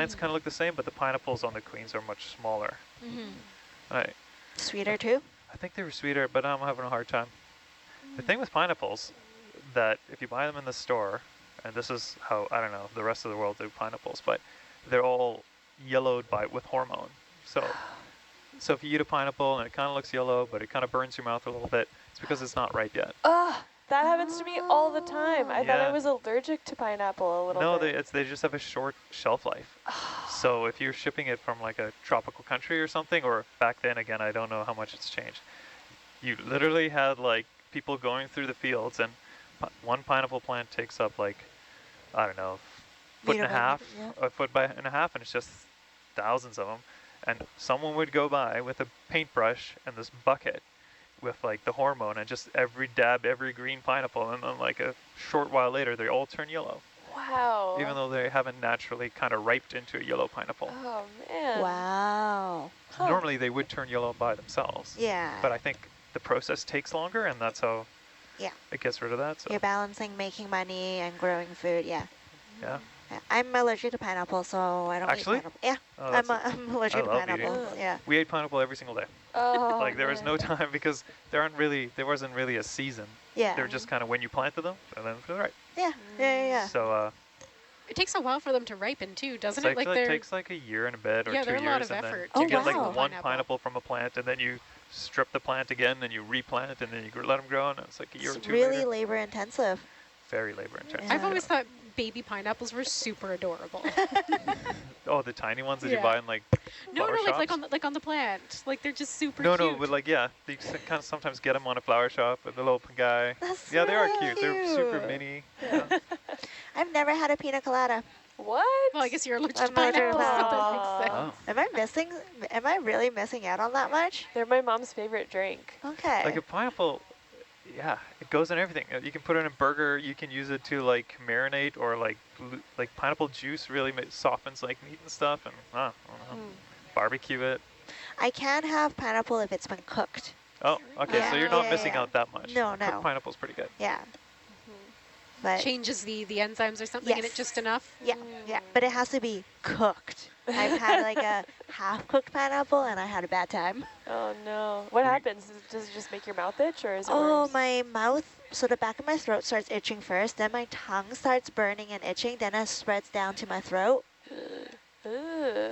plants kind of look the same, but the pineapples on the queens are much smaller. And Sweeter too? I think they were sweeter, but I'm having a hard time. The thing with pineapples, that if you buy them in the store, and this is how, I don't know, the rest of the world do pineapples, but they're all yellowed with hormone. So if you eat a pineapple and it kind of looks yellow, but it kind of burns your mouth a little bit, it's because it's not ripe yet. That happens to me all the time. I thought I Yeah. was allergic to pineapple a little No, bit. they just have a short shelf life. So if you're shipping it from like a tropical country or something, or back then again, I don't know how much it's changed. You literally had like people going through the fields, and one pineapple plant takes up like, I don't know, foot and a half, a foot and a half, and it's just thousands of them. And someone would go by with a paintbrush and this bucket with like the hormone and just every green pineapple, and then like a short while later they all turn yellow. Wow. Even though they haven't naturally kind of riped into a yellow pineapple. Oh man. Wow. Normally they would turn yellow by themselves. Yeah. But I think the process takes longer, and that's how it gets rid of that. So. You're balancing making money and growing food, yeah. Yeah. I'm allergic to pineapple, so I don't eat pineapple. Yeah, Oh, I'm allergic to pineapple. Yeah. We ate pineapple every single day. Oh, like there was no time, because there wasn't really a season. Yeah. They were just kind of when you planted them, and then they're right. Yeah. So it takes a while for them to ripen too, doesn't it? Like it takes like a year and a bit or 2 years. Yeah, they're a lot of effort. And then you get wow. like one pineapple from a plant, and then you strip the plant again, and you replant, and then you let them grow, and it's like a year or two really later. labor intensive. Very labor intensive. Yeah. I've always thought baby pineapples were super adorable. Oh, the tiny ones that you buy in like flower shops? like on the plant. Like they're just super No, cute. but like you kind of sometimes get them on a flower shop with the little guy. That's They are really cute. They're super mini. Yeah. I've never had a pina colada. What? Well, I guess you're allergic to I'm allergic to pineapples. pineapple. So that makes sense. Am I really missing out on that much? They're my mom's favorite drink. Okay. Like a pineapple, yeah, it goes in everything. You can put it in a burger. You can use it to like marinate, or like pineapple juice really softens like meat and stuff, and I don't know, barbecue it. I can have pineapple if it's been cooked. Oh, okay, so you're not Yeah, missing yeah. out that much. No. Cooked pineapple's pretty good. Yeah. But changes the enzymes or something in it Yes. just enough. yeah, but it has to be cooked. I've had like a half-cooked pineapple, and I had a bad time. Oh no. What happens? Does it just make your mouth itch, or is it Oh, worse? my mouth, so the back of my throat starts itching first, then my tongue starts burning and itching, then it spreads down to my throat. Ugh.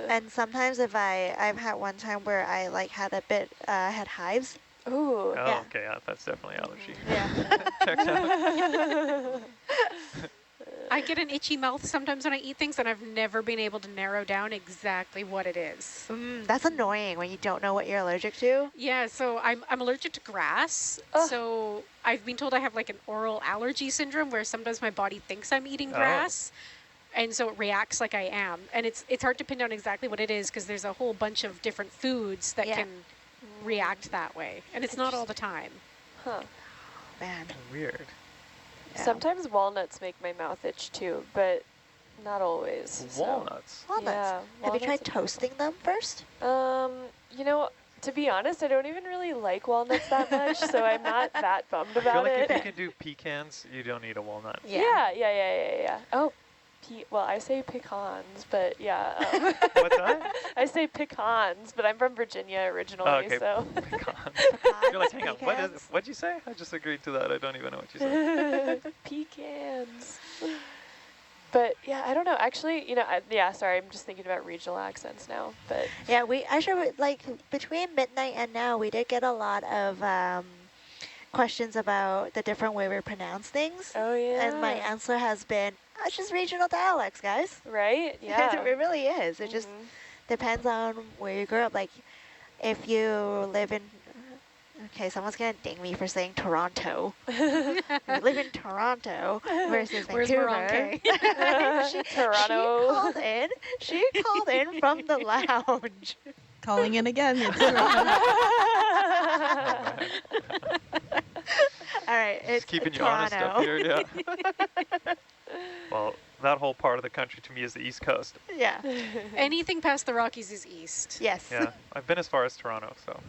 And sometimes I've had one time where I like had a bit, had hives. Ooh. Oh, Yeah. okay, yeah, that's definitely allergy. Yeah. Checks out. I get an itchy mouth sometimes when I eat things, and I've never been able to narrow down exactly what it is. That's annoying when you don't know what you're allergic to. Yeah, so I'm allergic to grass. Ugh. So I've been told I have like an oral allergy syndrome, where sometimes my body thinks I'm eating grass. And so it reacts like I am. And it's hard to pin down exactly what it is, because there's a whole bunch of different foods that can react that way. And it's not all the time. Huh. Man. Weird. Yeah. Sometimes walnuts make my mouth itch too, but not always. Walnuts. Walnuts. Yeah, Have you tried walnuts are toasting them first? You know, to be honest, I don't even really like walnuts that much, so I'm not that bummed I feel about like it. if you can do pecans, you don't need a walnut. Yeah. Oh, well, I say pecans, but yeah. What's that? I say pecans, but I'm from Virginia originally, Oh, okay. so. Pecans. You're like, hang on, what'd you say? I just agreed to that. I don't even know what you said. Pecans. But yeah, I don't know. Actually, you know, sorry, I'm just thinking about regional accents now. But Yeah, we actually, like, between midnight and now, we did get a lot of questions about the different way we pronounce things. oh yeah, And my answer has been, it's just regional dialects, guys. right? Yeah. It really is. It just depends on where you grew up. Like, if you live in, okay, someone's going to ding me for saying Toronto. If you live in Toronto versus Where's Vancouver. Toronto. She called in from the lounge. Calling in again. All right, it's Just keeping you Toronto. honest up here, yeah. Well, that whole part of the country to me is the East Coast. Yeah. Anything past the Rockies is east. Yes. Yeah, I've been as far as Toronto, so.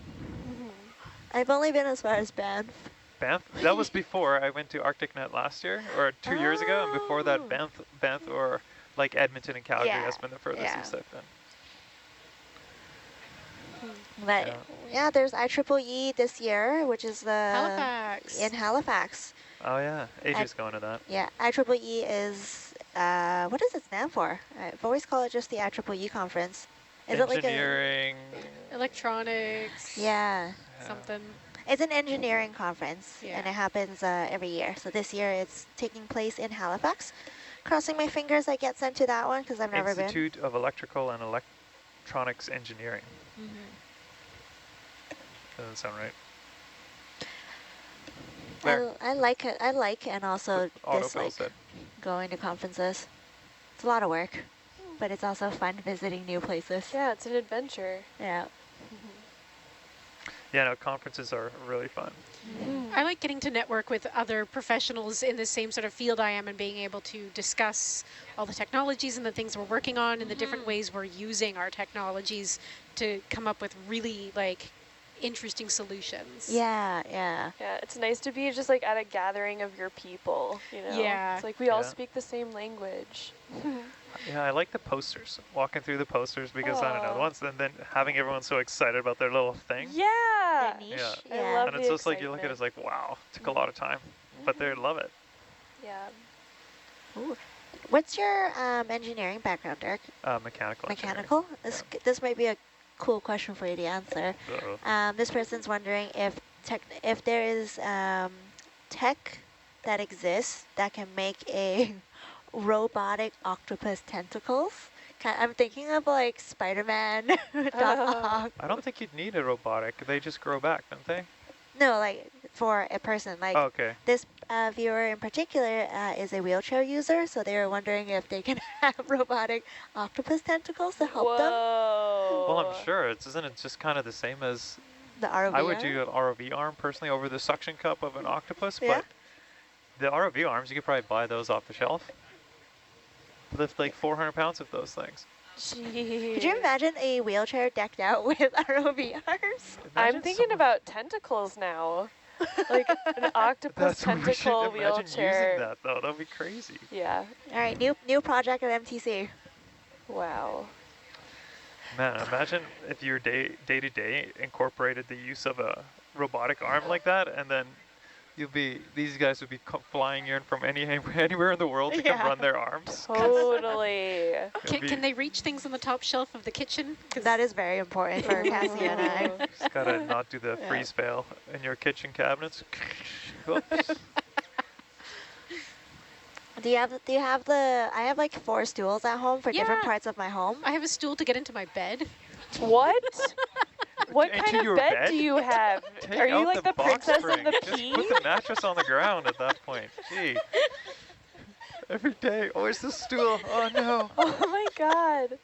I've only been as far as Banff. Banff? That was before I went to ArcticNet last year, or 2 years ago, and before that Banff or like Edmonton and Calgary Yeah, has been the furthest yeah. east I've been. But Yeah. yeah, there's IEEE this year, which is the Halifax. in Halifax. Oh yeah, AJ's going to that. Yeah, IEEE is what does it stand for? I've always called it just the IEEE conference. Is it like a Engineering. Electronics. yeah? Something. It's an engineering conference, Yeah. and it happens every year. So this year it's taking place in Halifax. Crossing my fingers I get sent to that one because I've never been. Institute of Electrical and Electronics Engineering. Doesn't sound right. There. I like it. I like and also Autofill dislike said. going to conferences. It's a lot of work, but it's also fun visiting new places. Yeah, it's an adventure. Yeah. Yeah, no, conferences are really fun. I like getting to network with other professionals in the same sort of field I am and being able to discuss all the technologies and the things we're working on and the different ways we're using our technologies to come up with really like interesting solutions. Yeah, yeah. Yeah, it's nice to be just like at a gathering of your people, you know? Yeah. It's like we all Yeah. speak the same language. Yeah, I like the posters. Walking through the posters because I don't know. Aw. Once and then having everyone so excited about their little thing. Yeah! The niche. Yeah. I love And the it's just like you look at it, excitement. it's like, wow, took a lot of time, but they love it. Yeah. Ooh. What's your engineering background, Dirk? Mechanical. engineering. Mechanical? This might be a cool question for you to answer. Uh-oh. This person's wondering if there is tech that exists that can make a robotic octopus tentacles. I'm thinking of like Spider-Man, Doc Ock. I don't think you'd need a robotic. They just grow back, don't they? No, like for a person. Like Oh, okay. this viewer in particular is a wheelchair user, so they were wondering if they can have robotic octopus tentacles to help them. Whoa. Well, I'm sure isn't it just kind of the same as The ROV. I would do an ROV arm personally over the suction cup of an octopus, Yeah. but the ROV arms you could probably buy those off the shelf. Lift like 400 pounds of those things. Jeez. Could you imagine a wheelchair decked out with ROV arms? I'm Imagine thinking someone- about tentacles now. Like an octopus That's what we should tentacle imagine wheelchair. using that though. That'd be crazy. Yeah. All right, new project at MTC. Wow. Man, imagine if your day to day incorporated the use of a robotic arm like that, and then these guys would be flying in from anywhere in the world to come Yeah. run their arms. Totally. Can they reach things on the top shelf of the kitchen? 'Cause That is very important for Cassie and I. Ooh. Just gotta not do the Yeah. freeze fail in your kitchen cabinets. Whoops. Do you have the? I have like 4 stools at home for different Yeah. parts of my home. I have a stool to get into my bed. What? What Into kind of your bed, bed? do you have? Take Are you out like the box princess spring. of the Just pea? put the mattress on the ground at that point. Gee. Every day, oh, where's the stool? Oh no. Oh my god.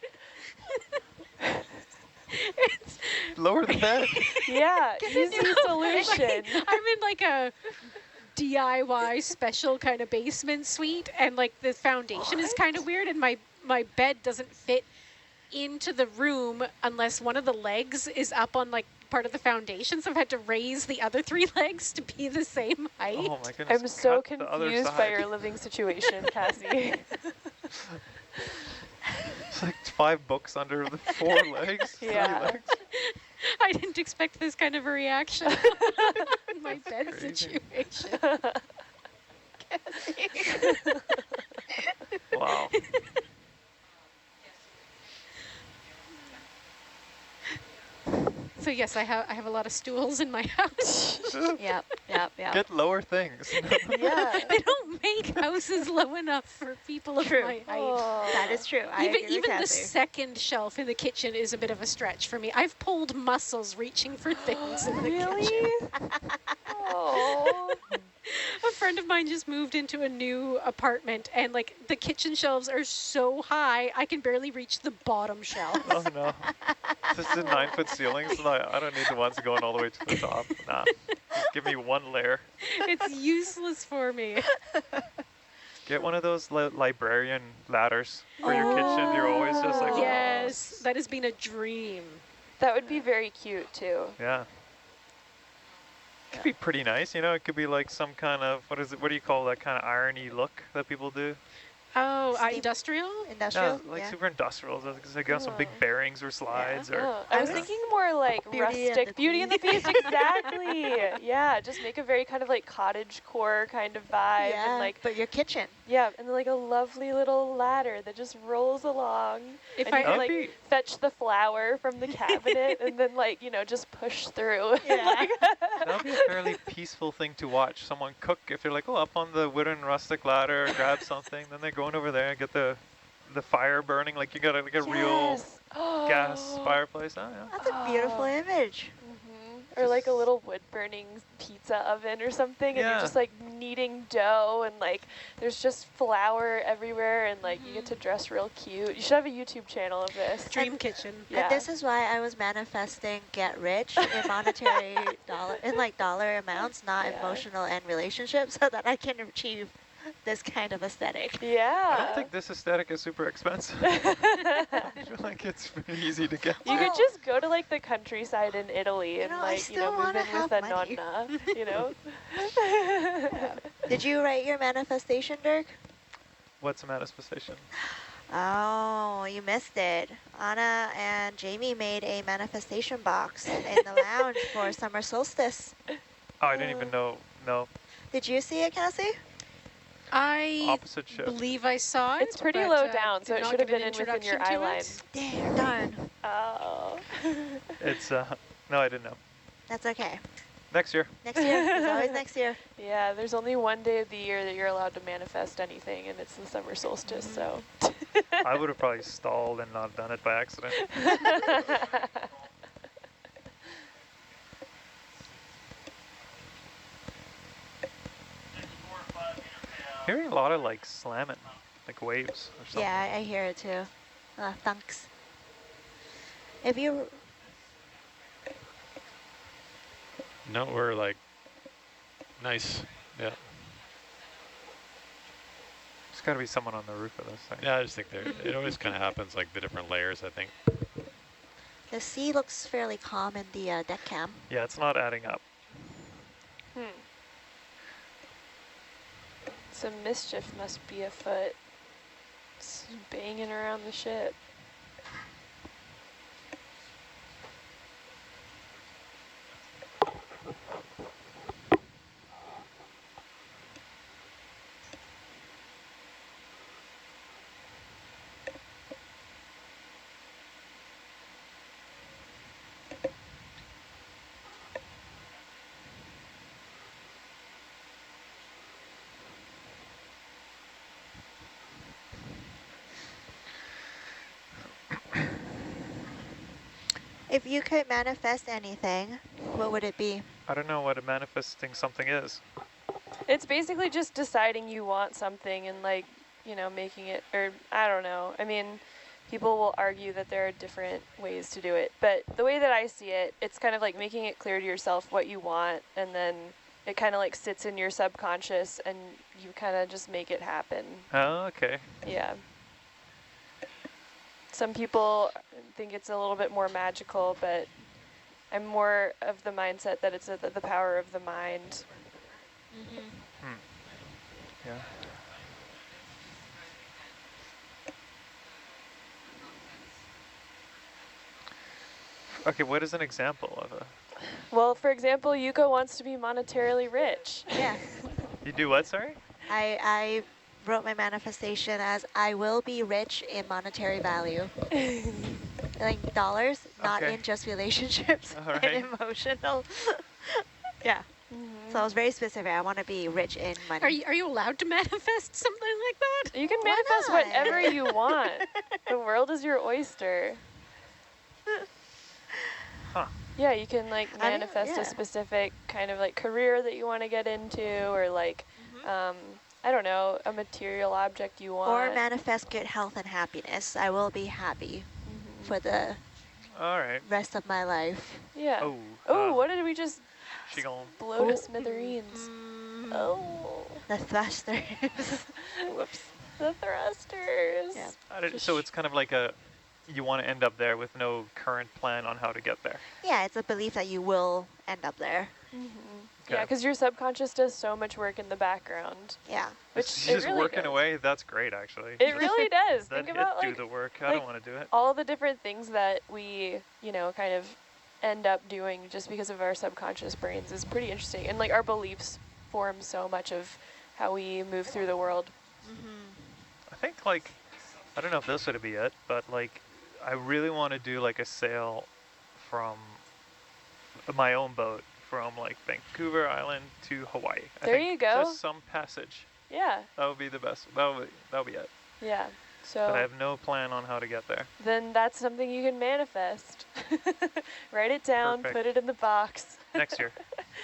Lower the bed. Yeah, easy solution. I'm in like a DIY special kind of basement suite, and like the foundation is kind of weird, and my bed doesn't fit into the room unless one of the legs is up on like part of the foundation, so I've had to raise the other 3 legs to be the same height. Oh my goodness. I'm so cut the other confused by side. your living situation, Cassie. It's like 5 books under the 4 legs. 3 Yeah. legs. I didn't expect this kind of a reaction in my bed crazy. situation. Wow. So yes, I have a lot of stools in my house. Yep. Get lower things. Yeah. They don't make houses low enough for people of True. my height. Oh. That is true. I agree with Even the Cassie. second shelf in the kitchen is a bit of a stretch for me. I've pulled muscles reaching for things in the kitchen. Really? Oh. A friend of mine just moved into a new apartment, and like the kitchen shelves are so high, I can barely reach the bottom shelf. Oh no. This is a 9-foot ceiling, so I don't need the ones going all the way to the top. Nah. Just give me 1 layer. It's useless for me. Get one of those librarian ladders for your kitchen. You're always just like, Yes, that has been a dream. That would be very cute too. yeah. Could be pretty nice, you know. It could be like some kind of what do you call that kind of irony look that people do? Oh, Steam- industrial? Yeah, industrial. like Yeah. super industrial. Because they got some big Oh. bearings or slides or. Oh, I was was- thinking more like Beauty and rustic the Beauty and the Beast. Beast, exactly. Yeah, just make a very kind of like cottage core kind of vibe, Yeah, and like but your kitchen. yeah, and then like a lovely little ladder that just rolls along, If and you I- can That would like be. fetch the flour from the cabinet, and then like just push through. Yeah. That would be a fairly peaceful thing to watch. Someone cook if they're like, oh, up on the wooden rustic ladder, grab something, then they're going over there and get the fire burning. Like you got like a real Yes. gas fireplace. Oh yeah. That's a beautiful Oh. image. Or like a little wood burning pizza oven or something, and you're Yeah. just like kneading dough, and like there's just flour everywhere, and like you get to dress real cute. You should have a YouTube channel of this. Dream kitchen. Yeah. And this is why I was manifesting get rich in monetary dollar amounts, not Yeah. emotional and relationships, so that I can achieve this kind of aesthetic. Yeah. I don't think this aesthetic is super expensive. I feel like it's pretty easy to get. You Well, could just go to like the countryside in Italy and I like still move wanna in with have a money. nonna. Did you write your manifestation, Dirk? What's a manifestation? Oh, you missed it. Anna and Jamie made a manifestation box in the lounge for summer solstice. Oh, I didn't even know. No, Did you see it, Cassie? I opposite shift. believe I saw it. It's pretty but, low down, did so it not should have get an been in within your introduction to eye it. line. Darn. Oh. It's no, I didn't know. That's okay. Next year. Next year. It's always next year. Yeah, there's only one day of the year that you're allowed to manifest anything, and it's the summer solstice, so. I would have probably stalled and not done it by accident. Hearing a lot of like slamming, like waves or something. Yeah, I hear it too. Thanks. If you... No, we're like, nice. Yeah. There's got to be someone on the roof of this thing. Yeah, I just think it always kind of happens like the different layers, I think. The sea looks fairly calm in the deck cam. Yeah, it's not adding up. Some mischief must be afoot. It's banging around the ship. If you could manifest anything, what would it be? I don't know what a manifesting something is. It's basically just deciding you want something and like, making it, or I don't know. I mean, people will argue that there are different ways to do it, but the way that I see it, it's kind of like making it clear to yourself what you want, and then it kind of like sits in your subconscious and you kind of just make it happen. Oh, okay. Yeah. Some people think it's a little bit more magical, but I'm more of the mindset that it's the power of the mind. Yeah. Okay, what is an example of a... Well, for example, Yuko wants to be monetarily rich. Yeah. You do what, sorry? I wrote my manifestation as I will be rich in monetary value. Like dollars, not Okay. in just relationships All right. and emotional. Yeah. So I was very specific. I want to be rich in money. Are you allowed to manifest something like that? You can Why manifest not? whatever you want. The world is your oyster. Huh. Yeah, you can like I don't- manifest yeah. a specific kind of like career that you want to get into, or like, I don't know, a material object you want. Or manifest good health and happiness. I will be happy for the All right. rest of my life. Yeah. Oh. Oh, what did we just She gone. blow to smithereens? Oh, The thrusters. Whoops. the thrusters. Yeah. So it's kind of like you want to end up there with no current plan on how to get there. Yeah, it's a belief that you will end up there. Yeah, because your subconscious does so much work in the background. Yeah. Which It's it just really working does. away. That's great, actually. It really does. Let Think it about do like the work. I like- don't want to do it. all the different things that we, kind of end up doing just because of our subconscious brains is pretty interesting. And like our beliefs form so much of how we move through the world. I think like, I don't know if this would be it, but like, I really want to do like a sail from my own boat from like Vancouver Island to Hawaii. There you go. Just some passage. Yeah. That would be the best. That would be it. Yeah. So But I have no plan on how to get there. then that's something you can manifest. Write it down, Perfect. put it in the box. Next year.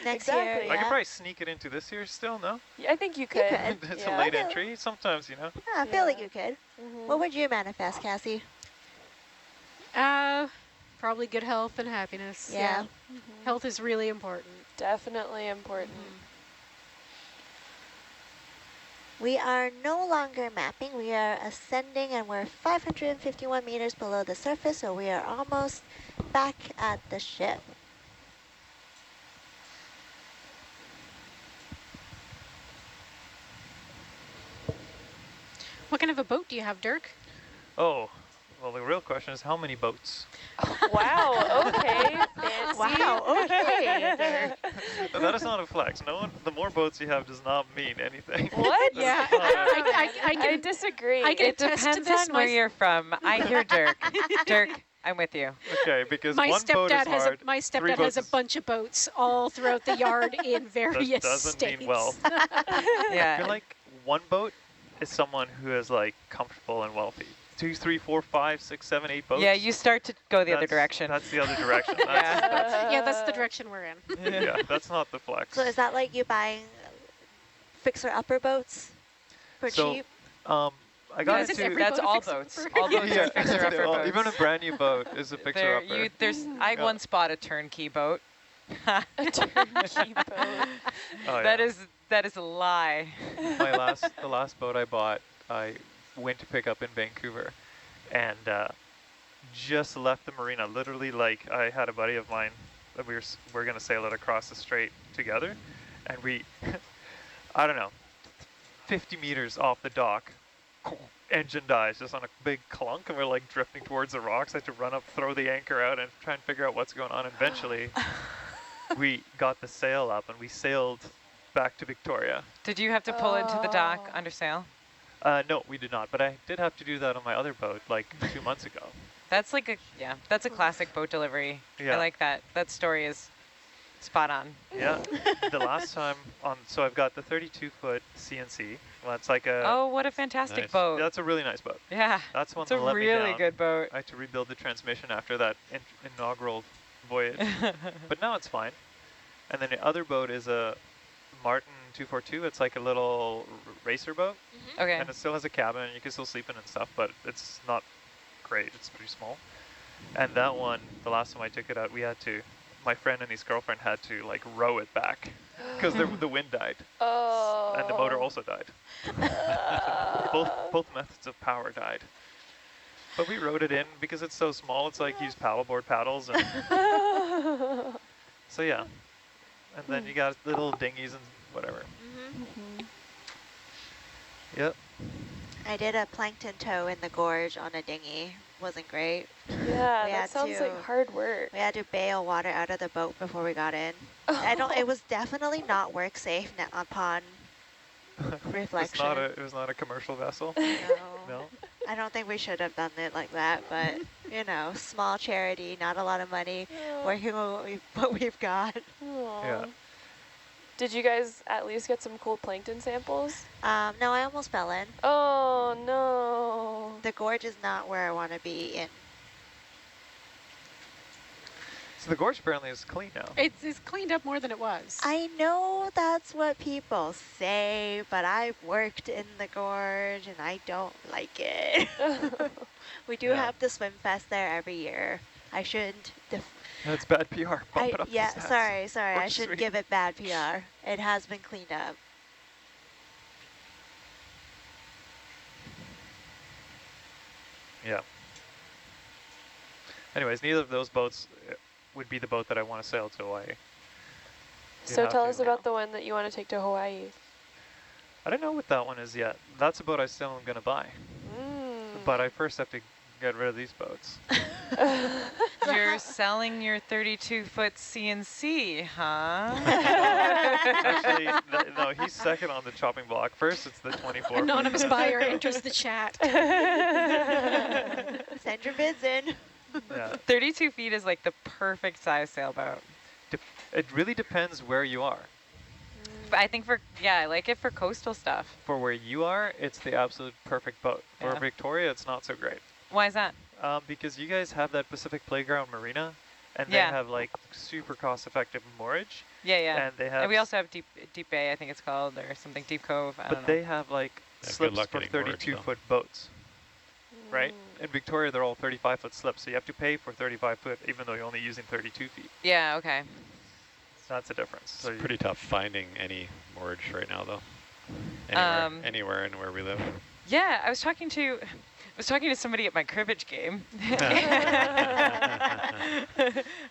Next Exactly. year, I yeah. could probably sneak it into this year still, no? Yeah, I think you could. could. It's Yeah. a late Okay. entry. Sometimes, Yeah, I feel like you could. Mhm. What would you manifest, Cassie? Probably good health and happiness. Yeah. Health is really important. Definitely important. We are no longer mapping. We are ascending, and we're 551 meters below the surface, so we are almost back at the ship. What kind of a boat do you have, Dirk? Oh, well, the real question is how many boats? Wow, okay, fancy. Wow, okay, Dirk. That is not a flex. No one. The more boats you have does not mean anything. What? Yeah, I can disagree. I can It attest to depends this. on where you're from. I hear Dirk. Dirk, I'm with you. Okay, because My one boat is stepdad has hard. my three stepdad has boats a bunch of boats all throughout the yard in various doesn't states. mean well. I Yeah. feel like one boat is someone who is like comfortable and wealthy. 2, 3, 4, 5, 6, 7, 8 boats. Yeah, you start to go the other That's- direction. That's the other direction. Yeah, that's the direction we're in. Yeah, that's not the flex. So is that like you buying fixer-upper boats for So, cheap? I got Yes, into. every That's boat a all fixer boats. upper. All boats are fixer-upper boats. Even a brand new boat is a fixer There, upper. I Yeah. once bought a turnkey boat. A turnkey boat. Oh, That yeah. is a lie. The last boat I bought, I went to pick up in Vancouver, and just left the marina. Literally, like I had a buddy of mine that we're gonna sail it across the strait together, and we, I don't know, 50 meters off the dock, engine dies just on a big clunk, and we're like drifting towards the rocks. I had to run up, throw the anchor out, and try and figure out what's going on. And eventually, we got the sail up, and we sailed back to Victoria. Did you have to pull into the dock Oh. under sail? No, we did not, but I did have to do that on my other boat like 2 months ago. That's like that's a classic boat delivery. Yeah. I like that. That story is spot on. Yeah, the last time so I've got the 32-foot CNC. Well, that's like a, Oh, what a fantastic Nice. boat. that's a really nice boat. Yeah. That's one It's a that let me really down. good boat. I had to rebuild the transmission after that inaugural voyage, but now it's fine. And then the other boat is a Martin 242. It's like a little racer boat, Okay. and it still has a cabin, and you can still sleep in and stuff, but it's not great. It's pretty small. And that one, the last time I took it out, my friend and his girlfriend had to like row it back because the wind died, Oh. and the motor also died. Both methods of power died. But we rowed it in because it's so small. It's like use paddleboard paddles, and so yeah. And then you got little dinghies and whatever. Yep. I did a plankton tow in the gorge on a dinghy. Wasn't great. Yeah, We that had sounds to- like hard work. We had to bail water out of the boat before we got in. It was definitely not work safe upon reflection. It was not a commercial vessel. No. No. I don't think we should have done it like that, but small charity, not a lot of money, working with what we've got. Aw. Yeah. Did you guys at least get some cool plankton samples? No, I almost fell in. Oh no. The gorge is not where I want to be in. So the gorge apparently is clean now. It's cleaned up more than it was. I know that's what people say, but I've worked in the gorge and I don't like it. We do Yeah. have the swim fest there every year. I shouldn't. That's bad PR. Bump it up the Yeah, stats. sorry. I Gorge shouldn't sweet. give it bad PR. It has been cleaned up. Yeah. Anyways, neither of those boats would be the boat that I want to sail to Hawaii. So tell us to. about the one that you want to take to Hawaii. I don't know what that one is yet. That's a boat I still am going to buy. But I first have to get rid of these boats. You're selling your 32-foot CNC, huh? Actually, no, he's second on the chopping block. First, it's the 24. Anonymous buyer enters the chat. Send your bids in. Yeah. 32 feet is like the perfect size sailboat. It really depends where you are. But I think I like it for coastal stuff. For where you are, it's the absolute perfect boat. For Yeah. Victoria, it's not so great. Why is that? Because you guys have that Pacific Playground Marina, and Yeah. they have like super cost-effective moorage. Yeah, yeah. And they have. And we also have Deep Bay, I think it's called, or something, Deep Cove. I don't But know. they have like Yeah, good slips luck for getting moorage, 32-foot boats, right? In Victoria, they're all 35-foot slips, so you have to pay for 35-foot, even though you're only using 32 feet. Yeah, okay. That's the difference. It's So pretty tough finding any moorage right now, though. Anywhere in where we live. Yeah, I was talking to somebody at my cribbage game.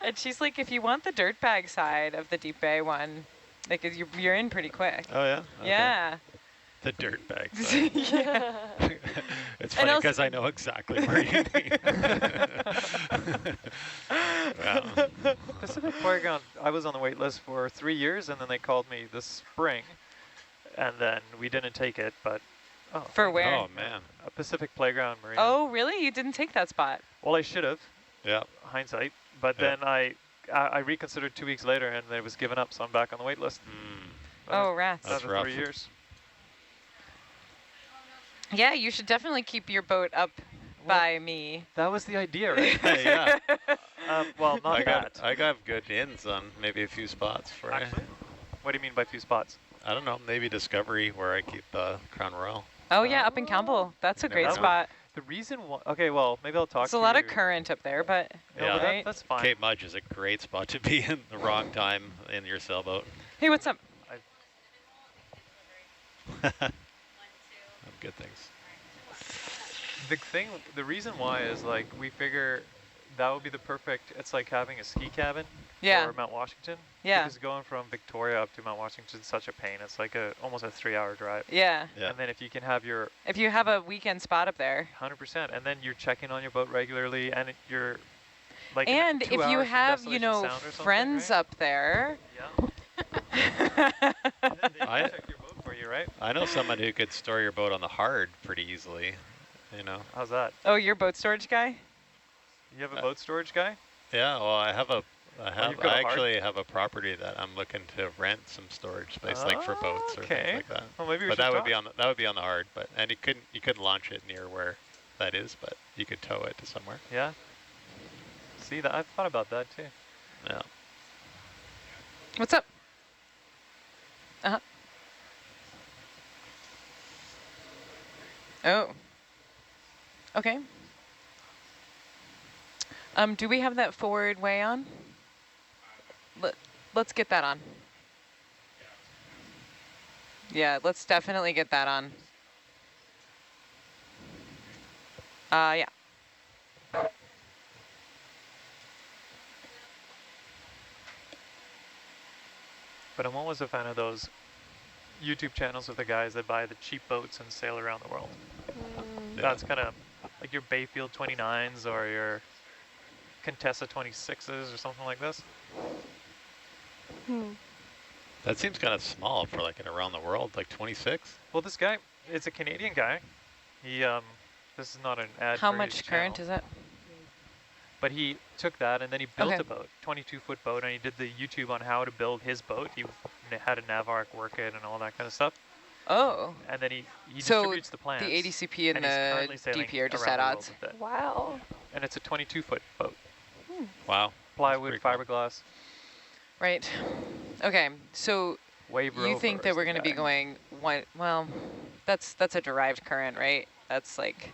And she's like, if you want the dirtbag side of the Deep Bay one, like you're in pretty quick. Oh, yeah? Okay. Yeah. The dirt bag side. Yeah. It's And funny also- because I know exactly where you mean. Wow. Pacific Playground, I was on the wait list for 3 years, and then they called me this spring, and then we didn't take it, but... Oh, For where? Oh, man. a Pacific Playground Marina. Oh, really? You didn't take that spot? Well, I should have, Yeah. hindsight, but Yeah. then I reconsidered 2 weeks later, and it was given up, so I'm back on the wait list. Oh, rats. That's Another rough. 3 years. Yeah, you should definitely keep your boat up by me. That was the idea, right? Yeah. Well, not that. I got good ins on maybe a few spots for it. Actually? What do you mean by few spots? I don't know, maybe Discovery where I keep Crown Royal. Oh, yeah, up in Campbell. That's a Never great know. spot. The reason why... Okay, well, maybe I'll talk It's to a lot you. of current up there, but No, Yeah. but right? that's fine. Cape Mudge is a great spot to be in the wrong time in your sailboat. Hey, what's up? Good things. The reason why is like we figure that would be the perfect, it's like having a ski cabin Yeah. for Mount Washington. Yeah. Because going from Victoria up to Mount Washington is such a pain. It's like almost a 3-hour drive. Yeah. Yeah. And then if you can have your If you have a weekend spot up there. 100%, and then you're checking on your boat regularly, and you're like And 2 if you hours from have, you Desolation know, Sound or something, friends right? up there. Yeah. And then they can I- check your boat for you, right? I know someone who could store your boat on the hard pretty easily, you know. How's that? Oh, you're boat storage guy? You have a boat storage guy? Yeah, well, I you've got a hard- actually have a property that I'm looking to rent some storage space, like for boats or Okay. things like that. Well, maybe we But should that would talk. be on the hard, but and you couldn't launch it near where that is, but you could tow it to somewhere. Yeah. See that? I've thought about that too. Yeah. What's up? Uh-huh. Oh. Okay. Do we have that forward way on? Let's get that on. Yeah, let's definitely get that on. Yeah. But I'm always a fan of those YouTube channels of the guys that buy the cheap boats and sail around the world. Yeah. That's kind of like your Bayfield 29s or your Contessa 26s or something like this. That seems kind of small for like an around the world, like 26. Well, this guy, it's a Canadian guy. He, this is not an ad. How for much his current channel, is it? But he took that and then he built Okay. a boat, 22-foot boat, and he did the YouTube on how to build his boat. He had a Navarre work it and all that kind of stuff. Oh. And then he So distributes the plans. The ADCP and and he's currently the sailing DP are just around at the world odds. with it. Wow. And it's a 22-foot boat. Wow. Plywood, pretty cool. fiberglass, Right. Okay. So wave you rover think is that we're the going to be guy. going one? Well, that's a derived current, right? That's like.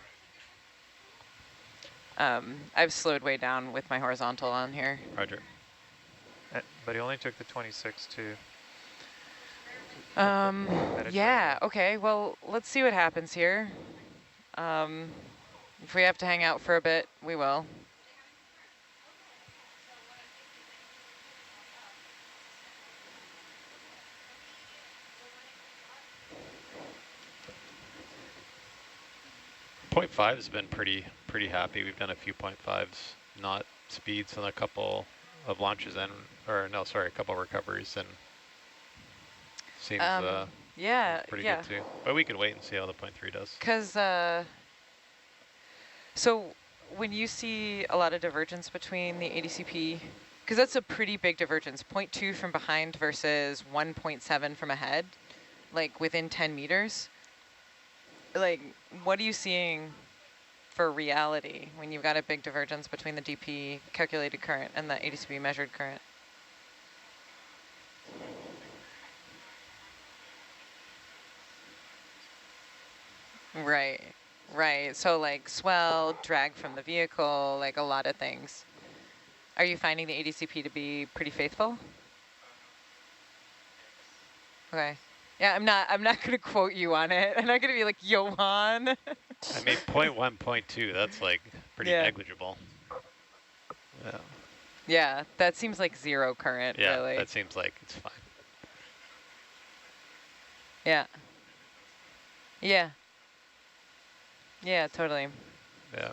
I've slowed way down with my horizontal on here. Roger. But he only took the 26 to. Yeah. Okay. Well, let's see what happens here. If we have to hang out for a bit, we will. .5 has been pretty happy. We've done a few .5s, not speeds, and a couple of launches and a couple of recoveries, and seems Yeah, pretty yeah. good too. But we could wait and see how the .3 does. Because, so when you see a lot of divergence between the ADCP, because that's a pretty big divergence, 0.2 from behind versus 1.7 from ahead, like within 10 meters, like what are you seeing for reality when you've got a big divergence between the DP calculated current and the ADCP measured current? Right, right. So like swell, drag from the vehicle, like a lot of things. Are you finding the ADCP to be pretty faithful? Okay. Yeah, I'm not gonna quote you on it. I'm not gonna be like Johan. I mean, 0.1, 0.2, that's like pretty Yeah. negligible. Yeah. Yeah, that seems like zero current, Yeah, really. that seems like it's fine. Yeah. Yeah. Yeah, totally. Yeah.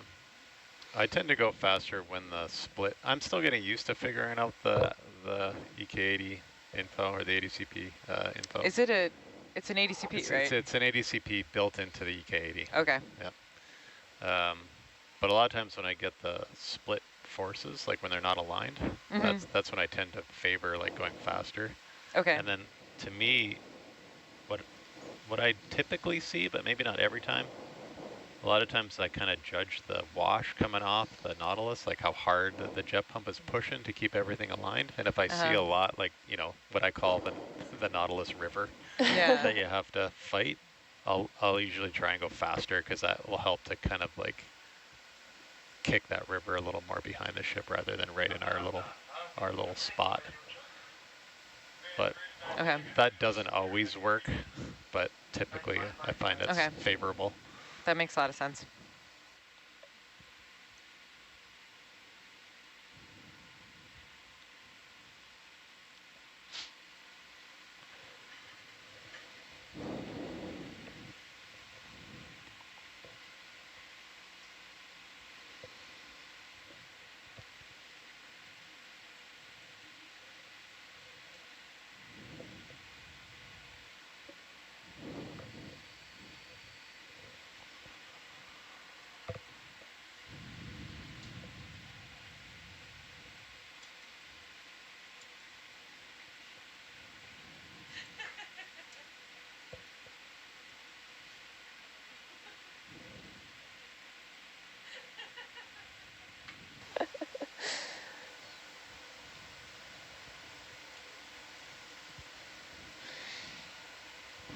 I tend to go faster when the split. I'm still getting used to figuring out the EK80 info or the ADCP info. Is it it's an ADCP, right? It's an ADCP built into the EK80. Okay. Yep. But a lot of times when I get the split forces, like when they're not aligned, that's when I tend to favor like going faster. Okay. And then to me, what I typically see, but maybe not every time, a lot of times I kind of judge the wash coming off the Nautilus, like how hard the jet pump is pushing to keep everything aligned. And if I see a lot, like, you know, what I call the Nautilus River that you have to fight, I'll usually try and go faster because that will help to kind of like kick that river a little more behind the ship rather than right in our little spot. But that doesn't always work, but typically I find it's favorable. That makes a lot of sense.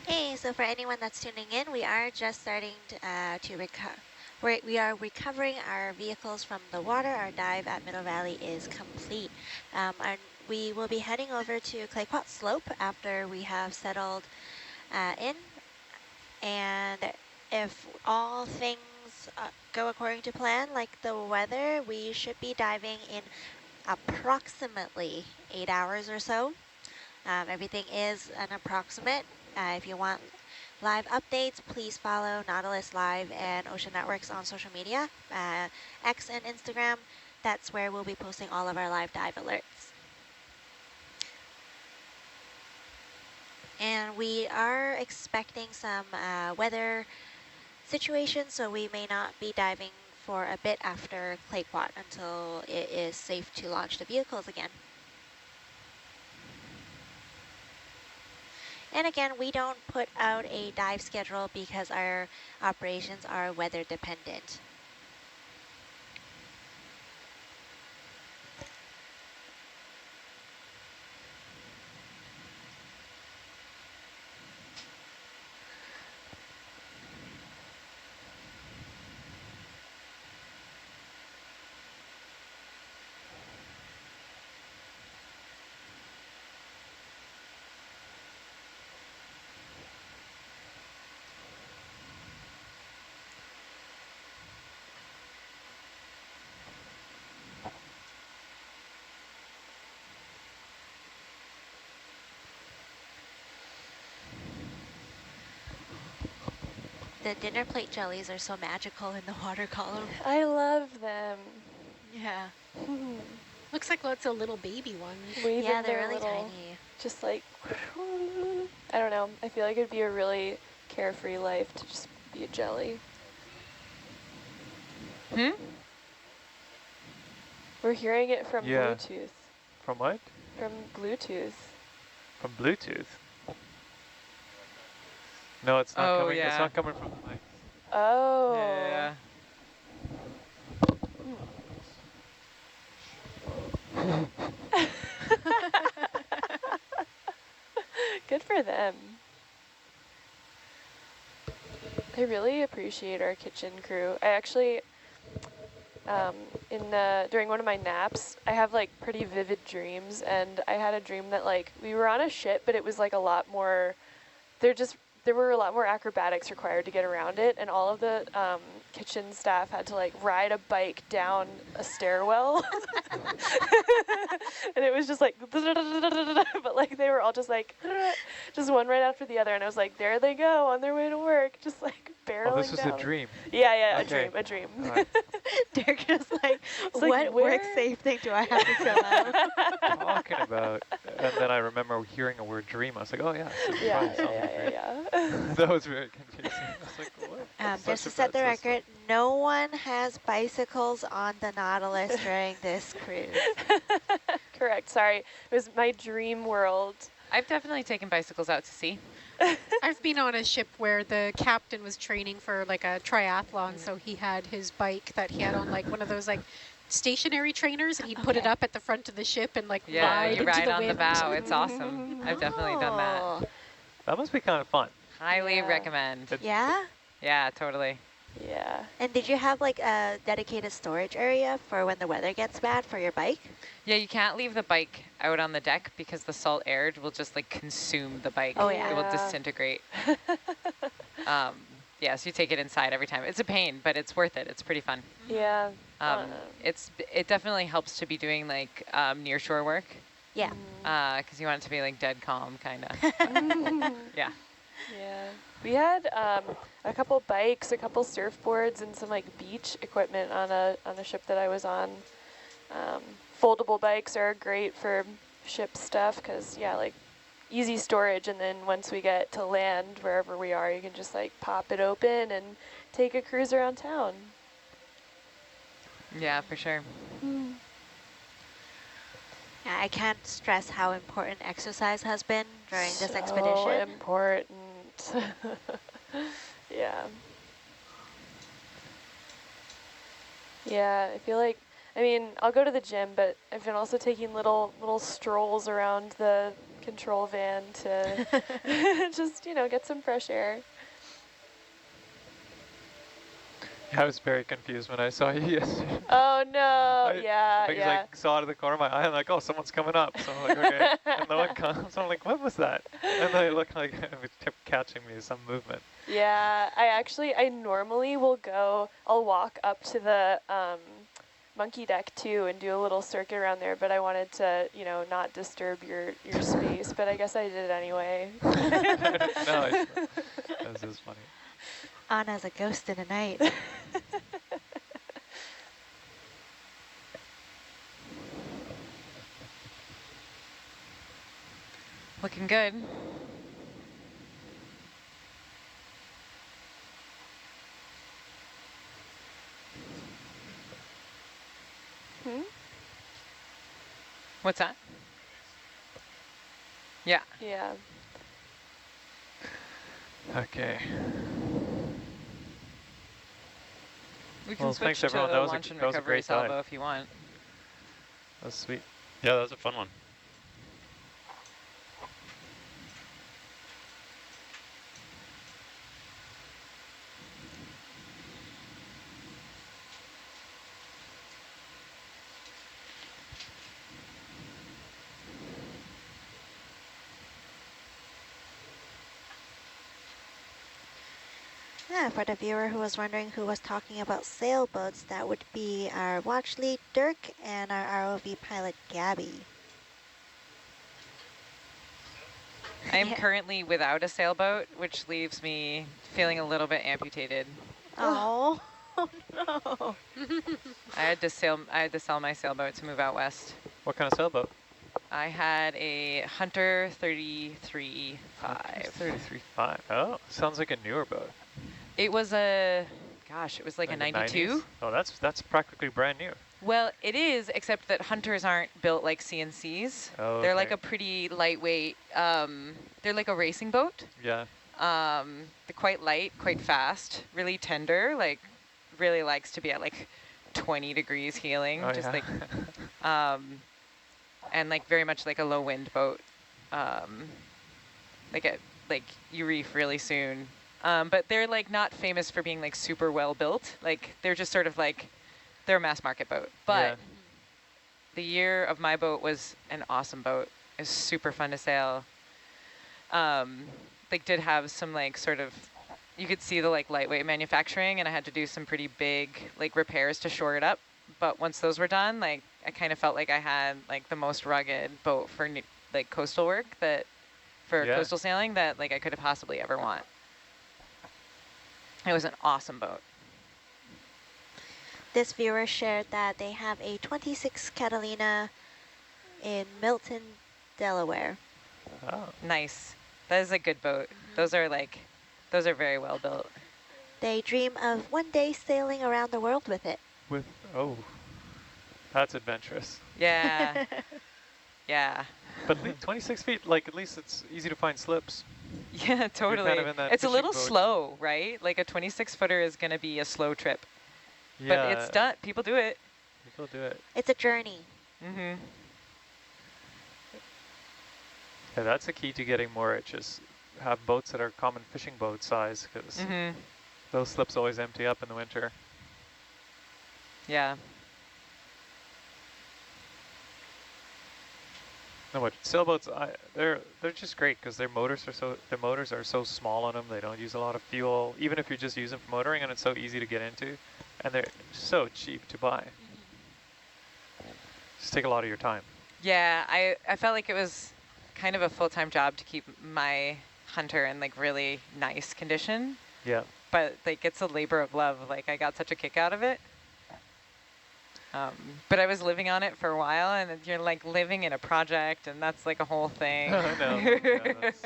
Hey, so for anyone that's tuning in, we are just starting to recover. We are recovering our vehicles from the water. Our dive at Middle Valley is complete. We will be heading over to Clay Pot Slope after we have settled in. And if all things go according to plan, like the weather, we should be diving in approximately 8 hours or so. Everything is an approximate. If you want live updates, please follow Nautilus Live and Ocean Networks on social media, X and Instagram. That's where we'll be posting all of our live dive alerts. And we are expecting some weather situations, so we may not be diving for a bit after Clay Pot until it is safe to launch the vehicles again. And again, we don't put out a dive schedule because our operations are weather dependent. The dinner plate jellies are so magical in the water column. I love them. Yeah. Looks like lots of little baby ones. Waving Yeah, they're their really little, tiny. just like, I don't know. I feel like it'd be a really carefree life to just be a jelly. Hmm? We're hearing it from Yeah. Bluetooth. From what? From Bluetooth. From Bluetooth. No, it's not Oh, coming. It's yeah. not coming from the mic. Oh. Yeah. Good for them. I really appreciate our kitchen crew. I actually, during one of my naps, I have like pretty vivid dreams, and I had a dream that like we were on a ship, but it was like a lot more. There were a lot more acrobatics required to get around it, and all of the kitchen staff had to like ride a bike down a stairwell, and it was just like, but like they were all just like, just one right after the other, and I was like, there they go on their way to work, just like barreling Oh, this was down. a dream. Yeah, Okay. a dream. All right. They're just like, It's like, what where? work safe thing do I have to fill out? Talking about, and then I remember hearing a word dream. I was like, oh yeah, this is Yeah, probably something dream. yeah. That was very confusing. I was like, what? Just Such to a set the bad system. record, no one has bicycles on the Nautilus during this cruise. Correct. Sorry, it was my dream world. I've definitely taken bicycles out to sea. I've been on a ship where the captain was training for like a triathlon, so he had his bike that he had on like one of those like stationary trainers, and he'd put it Okay. up at the front of the ship and like Yeah, ride you into ride the on the wind. bow. It's awesome. I've definitely done that. Oh, That must be kind of fun. Highly Yeah. recommend. yeah? Yeah, totally. Yeah. And did you have like a dedicated storage area for when the weather gets bad for your bike? Yeah, you can't leave the bike out on the deck because the salt air will just like consume the bike. Oh, yeah. It will disintegrate. Yeah, so you take it inside every time. It's a pain, but it's worth it. It's pretty fun. Yeah. It definitely helps to be doing like near shore work Yeah. because you want it to be like dead calm, kind of. Yeah. Yeah. We had a couple bikes, a couple surfboards, and some like beach equipment on a ship that I was on. Foldable bikes are great for ship stuff because yeah, like easy storage, and then once we get to land wherever we are, you can just like pop it open and take a cruise around town. Yeah, for sure. Yeah, I can't stress how important exercise has been during this So expedition. important. Yeah. Yeah, I feel like, I mean, I'll go to the gym, but I've been also taking little strolls around the control van to just, you know, get some fresh air. I was very confused when I saw you yesterday. Oh no, Because I saw out of the corner of my eye, I'm like, oh, someone's coming up. So I'm like, okay. And no one comes. So I'm like, what was that? And then it looked like it kept catching me, some movement. Yeah, I normally will go, I'll walk up to the monkey deck too and do a little circuit around there, but I wanted to, you know, not disturb your space, but I guess I did it anyway. No, this is funny. On as a ghost in the night. Looking good. What's that? Yeah. Yeah. Okay. We can Well, switch thanks, to everyone. the That was a- launch and that was a recovery great dive. salvo if you want. That was sweet. Yeah, that was a fun one. Yeah, for the viewer who was wondering who was talking about sailboats, that would be our watch lead Dirk and our ROV pilot Gabby. I am Yeah. currently without a sailboat, which leaves me feeling a little bit amputated. Oh, oh no. I had to sell my sailboat to move out west. What kind of sailboat? I had a Hunter 33.5. 33.5. Oh, sounds like a newer boat. It was a, gosh, it was like a 92. 90s? Oh, that's practically brand new. Well, it is, except that Hunters aren't built like CNCs. Oh, They're like okay. a pretty lightweight, they're like a racing boat. Yeah. They're quite light, quite fast, really tender, like really likes to be at like 20 degrees heeling, Oh, just yeah. like, and like very much like a low wind boat. Like you reef really soon. But they're like not famous for being like super well built. Like they're just sort of like, they're a mass market boat. But Yeah. the year of my boat was an awesome boat. It was super fun to sail. Like did have some like sort of, you could see the like lightweight manufacturing, and I had to do some pretty big like repairs to shore it up. But once those were done, like I kind of felt like I had like the most rugged boat for like coastal work for Yeah. coastal sailing that like I could have possibly ever want. It was an awesome boat. This viewer shared that they have a 26 Catalina in Milton, Delaware. Oh. Nice. That is a good boat. Those are very well built. They dream of one day sailing around the world with it. Oh, that's adventurous. Yeah. Yeah. But 26 feet, like at least it's easy to find slips. Yeah, totally. kind of in that It's a fishing little boat. slow, right? Like a 26 footer is going to be a slow trip. Yeah. But it's done. People do it. People do it. It's a journey. Mm-hmm. Yeah, that's the key to getting more itches. Have boats that are common fishing boat size, because Mm-hmm. those slips always empty up in the winter. Yeah. No, but sailboats, they're just great because their motors are so small on them. They don't use a lot of fuel, even if you just use them for motoring, and it's so easy to get into, and they're so cheap to buy. Just take a lot of your time. Yeah, I felt like it was kind of a full-time job to keep my Hunter in like really nice condition. Yeah. But like it's a labor of love. Like I got such a kick out of it. But I was living on it for a while, and you're like living in a project, and that's like a whole thing. No, that's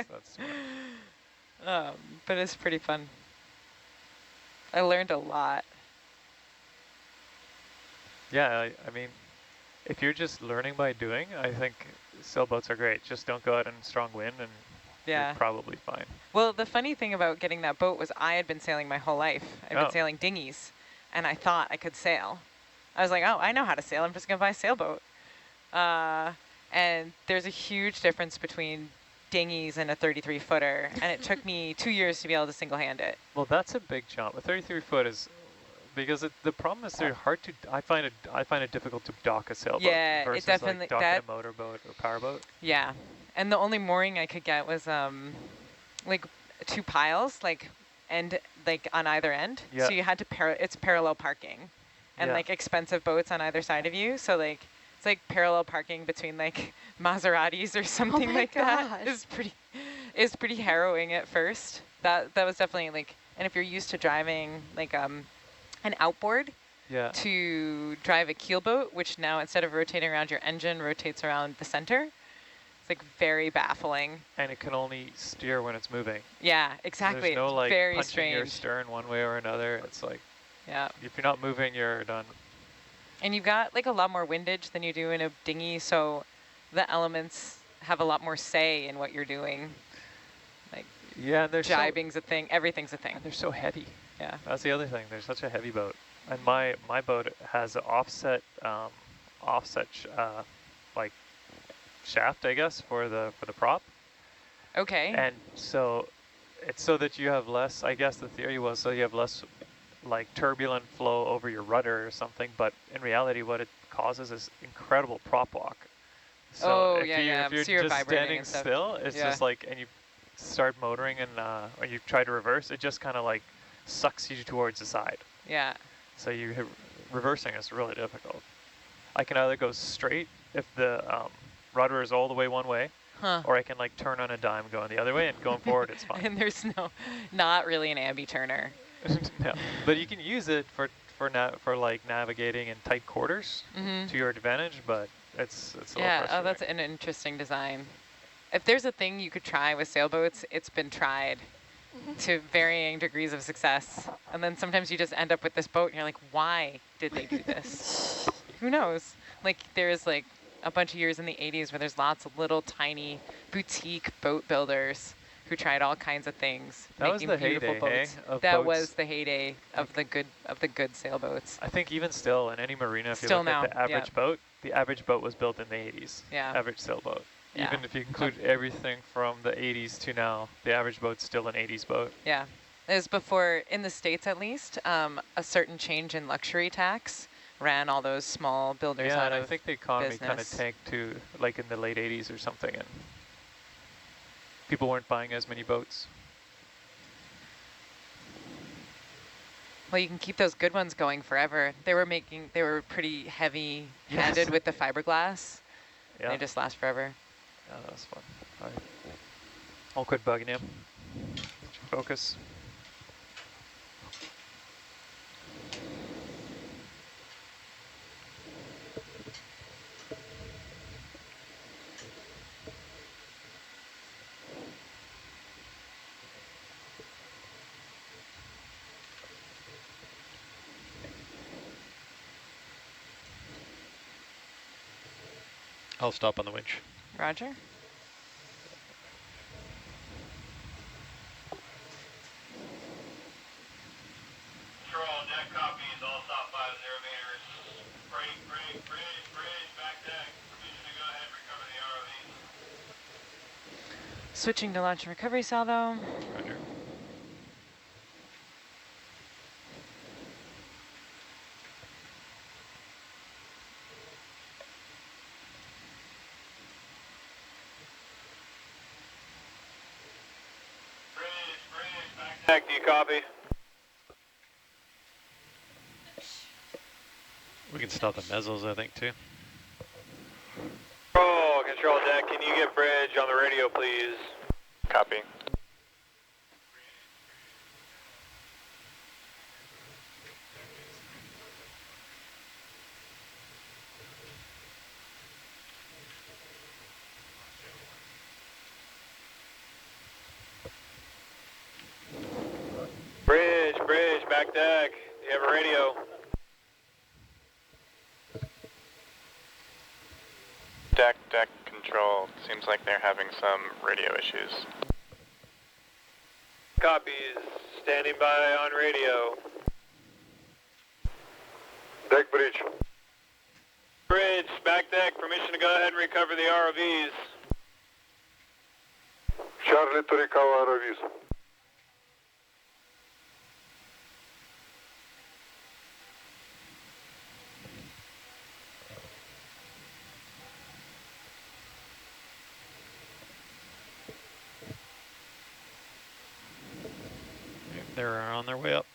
smart. But it's pretty fun. I learned a lot. Yeah, I mean, if you're just learning by doing, I think sailboats are great. Just don't go out in strong wind, and Yeah. you're probably fine. Well, the funny thing about getting that boat was I had been sailing my whole life. I've been sailing dinghies, and I thought I could sail. I was like, oh, I know how to sail. I'm just going to buy a sailboat. And there's a huge difference between dinghies and a 33-footer, and it took me 2 years to be able to single-hand it. Well, that's a big jump. A 33-foot is, because the problem is they're hard to. I find it difficult to dock a sailboat Yeah, versus it definitely like docking a motorboat or powerboat. Yeah, and the only mooring I could get was like 2 piles, like on either end. Yeah. So you had to it's parallel parking, and Yeah. like expensive boats on either side of you. So like it's like parallel parking between like Maseratis or something my like that. gosh. Is pretty harrowing at first. That was definitely like, and if you're used to driving like an outboard, Yeah. to drive a keelboat, which now instead of rotating around your engine, rotates around the center. It's like very baffling. And it can only steer when it's moving. Yeah, exactly. There's no It's like very punching your strange. stern one way or another. It's like Yeah. if you're not moving, you're done. And you've got like a lot more windage than you do in a dinghy, so the elements have a lot more say in what you're doing. Like Yeah, and they're jibing's a thing, everything's a thing. and they're so heavy. Yeah. That's the other thing. They're such a heavy boat. And my boat has an offset like shaft, I guess, for the prop. Okay. And so it's so that you have less, I guess the theory was so you have less like turbulent flow over your rudder or something, but in reality what it causes is incredible prop walk. So Oh, if yeah, yeah. if you're So you're just vibrating standing and stuff. still, it's Yeah. just like, and you start motoring and when you try to reverse, it just kind of like sucks you towards the side. Yeah. So reversing is really difficult. I can either go straight if the rudder is all the way one way, Huh. or I can like turn on a dime going the other way, and going forward it's fine. And there's not really an ambi-turner. No, but you can use it for like navigating in tight quarters to your advantage, but it's a little Yeah, frustrating. oh, that's an interesting design. If there's a thing you could try with sailboats, it's been tried to varying degrees of success. And then sometimes you just end up with this boat and you're like, why did they do this? Who knows? Like there's like a bunch of years in the 80s where there's lots of little tiny boutique boat builders who tried all kinds of things, That was making the beautiful heyday, boats. hey, of That boats. was the heyday of the good sailboats. I think even still in any marina, if you Still look now, at the average boat was built in the 80s. Yeah. Average sailboat. Yeah. Even if you include everything from the 80s to now, the average boat's still an 80s boat. Yeah. It was before, in the States at least, a certain change in luxury tax ran all those small builders Yeah, out and I of think the economy kind of business. tanked to like in the late 80s or something, and people weren't buying as many boats. Well, you can keep those good ones going forever. They were pretty heavy-handed Yes. with the fiberglass. Yeah, They just last forever. yeah, that was fun. All right. I'll quit bugging you. Focus. I'll stop on the winch. Roger. Control, deck copies, all stop 50 meters. Bridge, back deck. Permission to go ahead and recover the ROVs. Switching to launch and recovery salvo. Roger. Bridge, back deck. Do you copy? We can stop the mezzos, I think, too. Control deck, can you get bridge on the radio, please? Copy. Bridge, back deck. Do you have a radio? Deck control. Seems like they're having some radio issues. Copies. Standing by on radio. Deck bridge. Bridge, back deck. Permission to go ahead and recover the ROVs. Charlie to recover ROVs. They're on their way up.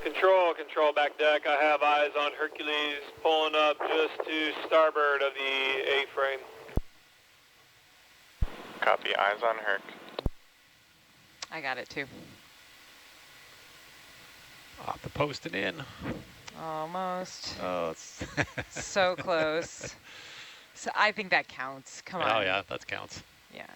Control back deck. I have eyes on Hercules pulling up just to starboard of the A-frame. Copy, eyes on Herc. I got it too. Off the post and in. Almost. Oh, it's So close. So I think that counts. Come on. Oh yeah, that counts. Yeah.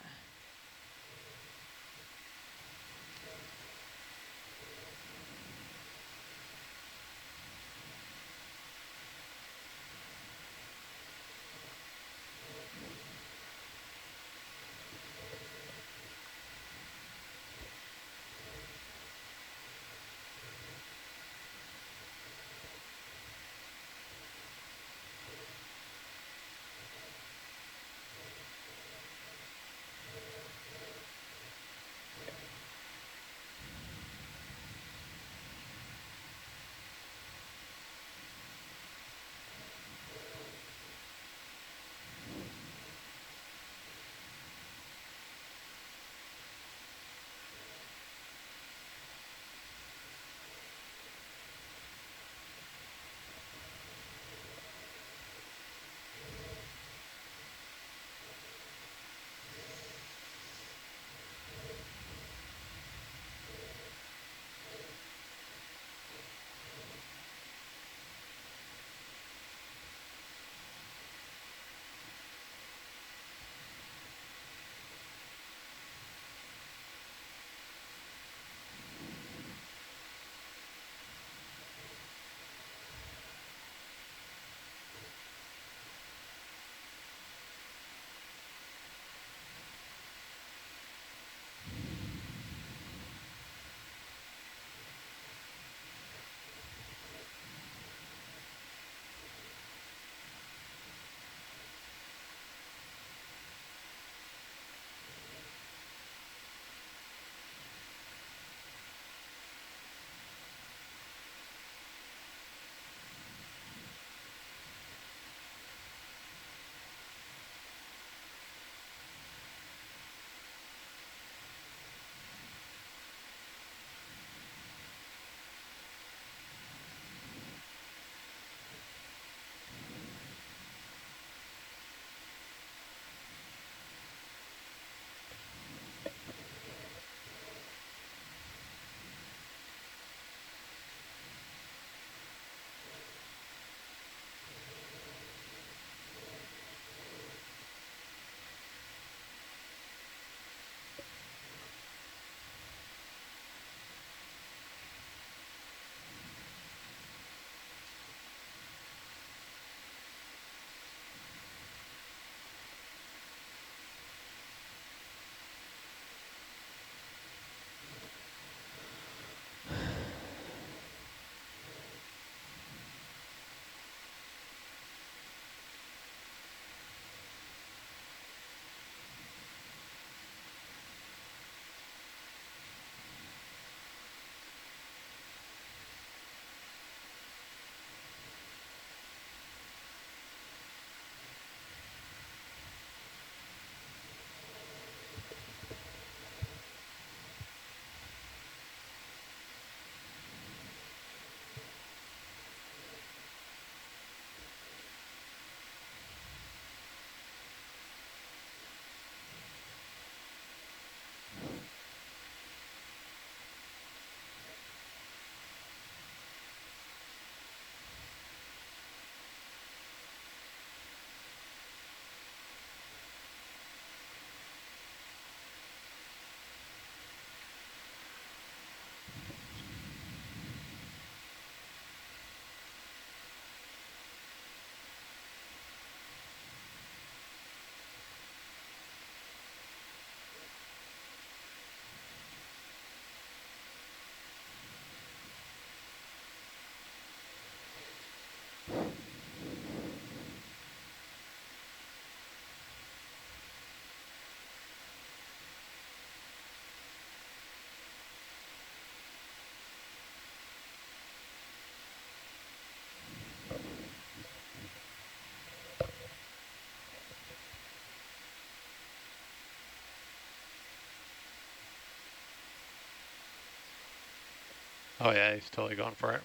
Oh yeah, he's totally going for it.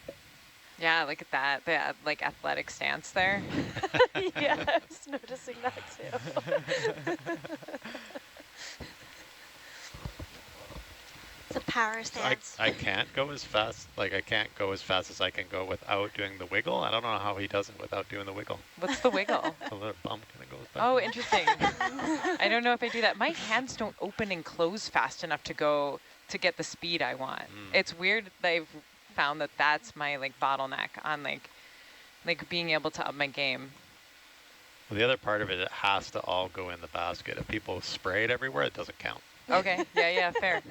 Yeah, look at that. The like athletic stance there. Yeah, I was noticing that too. It's a power So stance. I can't go as fast, like I can't go as fast as I can go without doing the wiggle. I don't know how he does it without doing the wiggle. What's the wiggle? The little bump kind of goes back. Oh, interesting. I don't know if I do that. My hands don't open and close fast enough to get the speed I want. It's weird that I've found that that's my like bottleneck on like being able to up my game. Well, the other part of it has to all go in the basket. If people spray it everywhere, it doesn't count. Okay. Yeah, fair.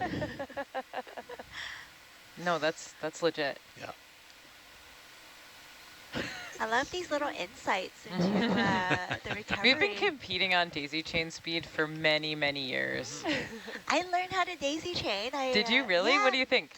No, that's legit. Yeah. I love these little insights into the recovery. We've been competing on daisy chain speed for many, many years. I learned how to daisy chain. Did you really? Yeah. What do you think?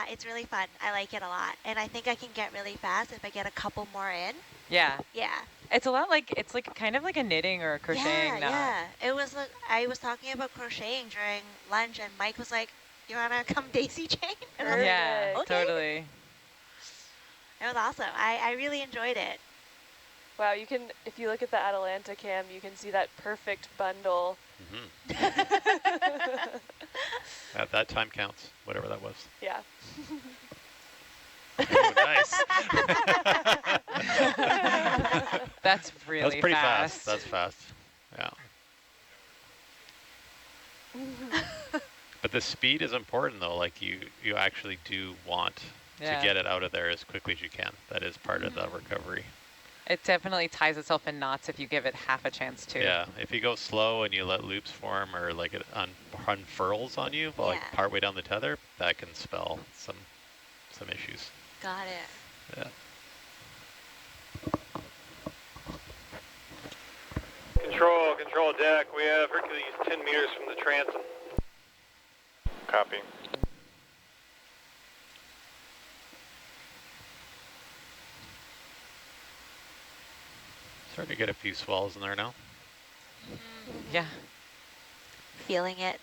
It's really fun. I like it a lot. And I think I can get really fast if I get a couple more in. Yeah. Yeah. It's a lot like, it's like kind of like a knitting or a crocheting now. Yeah. It was like, I was talking about crocheting during lunch and Mike was like, you want to come daisy chain? And I was Yeah, like, okay. totally. It was awesome. I really enjoyed it. Wow, you can, if you look at the Atalanta cam, you can see that perfect bundle. That time counts, whatever that was. Yeah. Oh, nice. That's really That's pretty fast. fast. That's fast. Yeah. But the speed is important though. Like you actually do want to get it out of there as quickly as you can. That is part of the recovery. It definitely ties itself in knots if you give it half a chance to. Yeah, if you go slow and you let loops form or like it unfurls on you, like partway down the tether, that can spell some issues. Got it. Yeah. Control deck. We have Hercules 10 meters from the transom. Copy. Starting to get a few swells in there now. Yeah. Feeling it.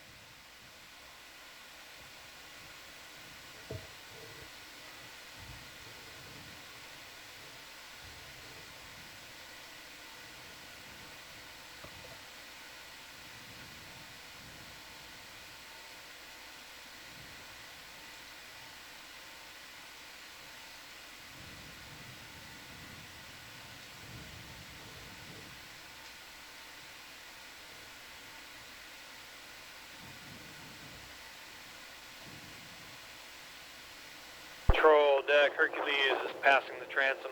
Control deck. Hercules is passing the transom.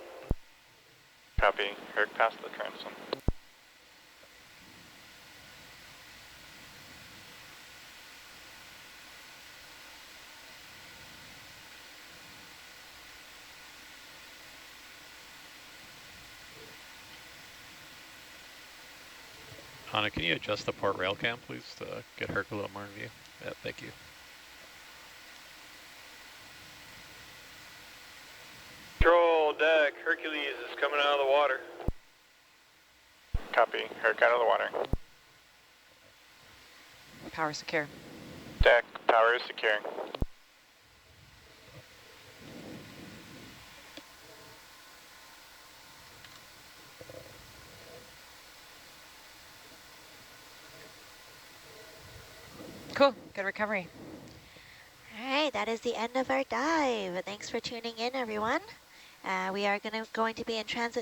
Copy. Herc past the transom. Anna, can you adjust the port rail cam, please, to get Herc a little more in view? Yeah, thank you. Control deck. Hercules is coming out of the water. Copy. Herc out of the water. Power secure. Deck, power is secure. Cool. Good recovery. All right, that is the end of our dive. Thanks for tuning in, everyone. We are going to be in transit